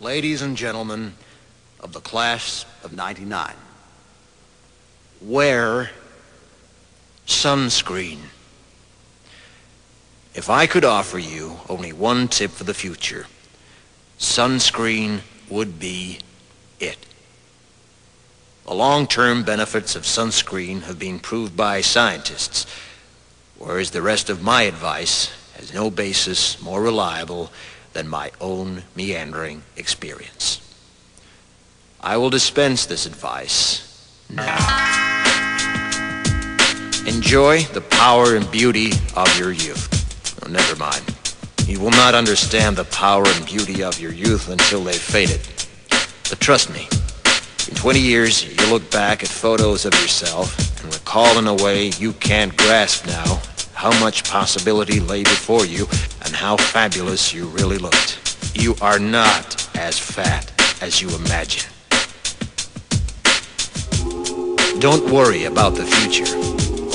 Ladies and gentlemen of the class of '99, wear sunscreen. If I could offer you only one tip for the future, sunscreen would be it. The long-term benefits of sunscreen have been proved by scientists, whereas the rest of my advice has no basis more reliable than my own meandering experience. I will dispense this advice now. Enjoy the power and beauty of your youth. Oh, never mind. You will not understand the power and beauty of your youth until they've faded. But trust me, in 20 years, you'll look back at photos of yourself and recall in a way you can't grasp now how much possibility lay before you and how fabulous you really looked. You are not as fat as you imagine. Don't worry about the future,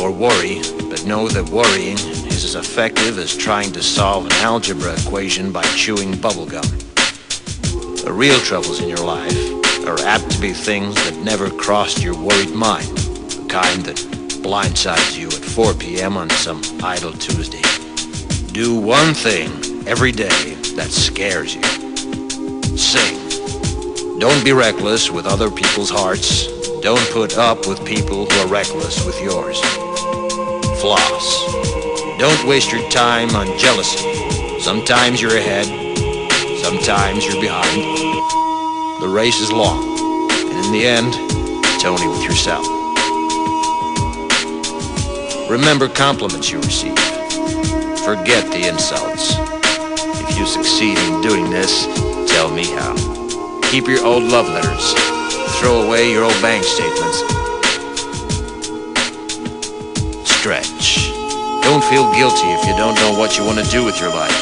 or worry, but know that worrying is as effective as trying to solve an algebra equation by chewing bubblegum. The real troubles in your life are apt to be things that never crossed your worried mind, the kind that blindsides you at 4 p.m. on some idle Tuesday. Do one thing every day that scares you. Sing. Don't be reckless with other people's hearts. Don't put up with people who are reckless with yours. Floss. Don't waste your time on jealousy. Sometimes you're ahead, sometimes you're behind. The race is long, and in the end, it's only with yourself. Remember compliments you receive. Forget the insults. If you succeed in doing this, tell me how. Keep your old love letters. Throw away your old bank statements. Stretch. Don't feel guilty if you don't know what you want to do with your life.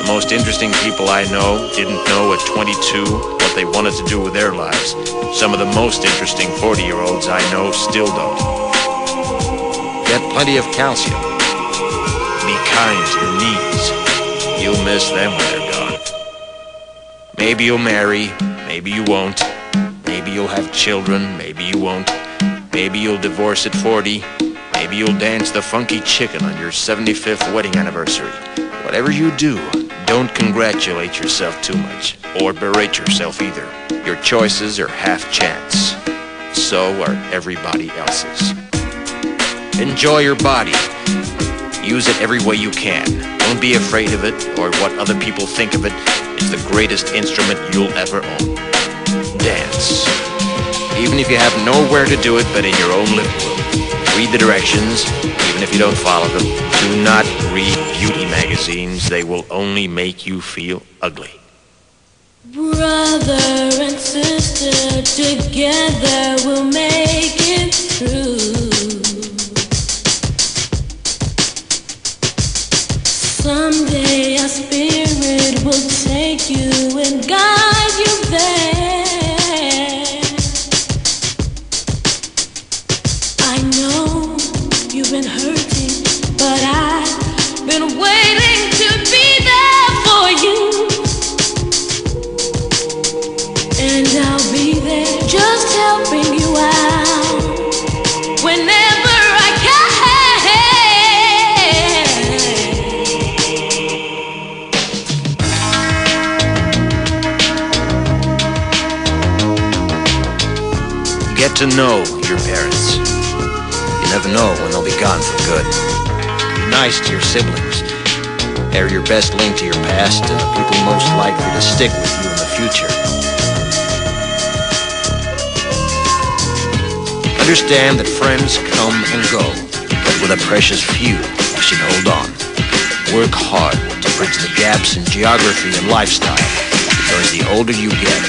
The most interesting people I know didn't know at 22 what they wanted to do with their lives. Some of the most interesting 40-year-olds I know still don't. Get plenty of calcium. Be kind to your knees. You'll miss them when they're gone. Maybe you'll marry, maybe you won't. Maybe you'll have children, maybe you won't. Maybe you'll divorce at 40. Maybe you'll dance the funky chicken on your 75th wedding anniversary. Whatever you do, don't congratulate yourself too much, or berate yourself either. Your choices are half chance. So are everybody else's. Enjoy your body. Use it every way you can. Don't be afraid of it, or what other people think of it. It's the greatest instrument you'll ever own. Dance. Even if you have nowhere to do it but in your own living room. Read the directions, even if you don't follow them. Do not read beauty magazines. They will only make you feel ugly. Brother and sister, together we'll make it through. Someday our spirit will take you and guide you there. I know you've been hurting, but I've been waiting to be there for you. And I'll be there just helping you out whenever I can. Get to know your parents. You never know when they'll be gone for good. Be nice to your siblings. They're your best link to your past and the people most likely to stick with you in the future. Understand that friends come and go, but with a precious few, you should hold on. Work hard to bridge the gaps in geography and lifestyle, because the older you get,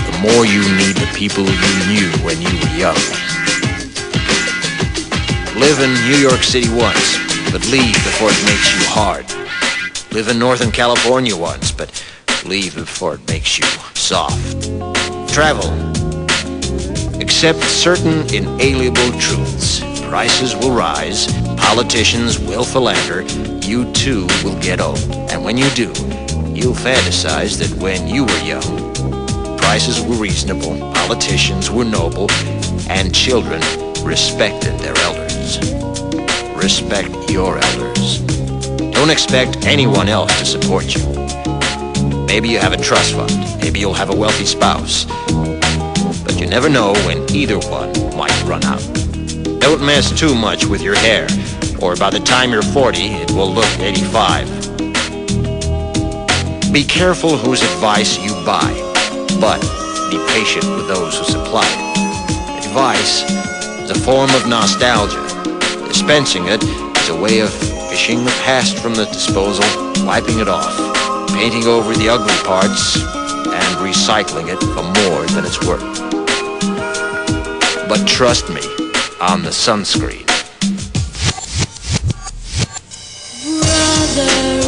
the more you need the people you knew when you were young. Live in New York City once, but leave before it makes you hard. Live in Northern California once, but leave before it makes you soft. Travel. Accept certain inalienable truths. Prices will rise, politicians will philander, you too will get old. And when you do, you'll fantasize that when you were young, prices were reasonable, politicians were noble, and children respected their elders. Respect your elders. Don't expect anyone else to support you. Maybe you have a trust fund, maybe you'll have a wealthy spouse, but you never know when either one might run out. Don't mess too much with your hair, or by the time you're 40, it will look 85. Be careful whose advice you buy, but be patient with those who supply it. Advice is a form of nostalgia. Dispensing it is a way of fishing the past from the disposal, wiping it off, painting over the ugly parts, and recycling it for more than it's worth. But trust me on the sunscreen. Brother.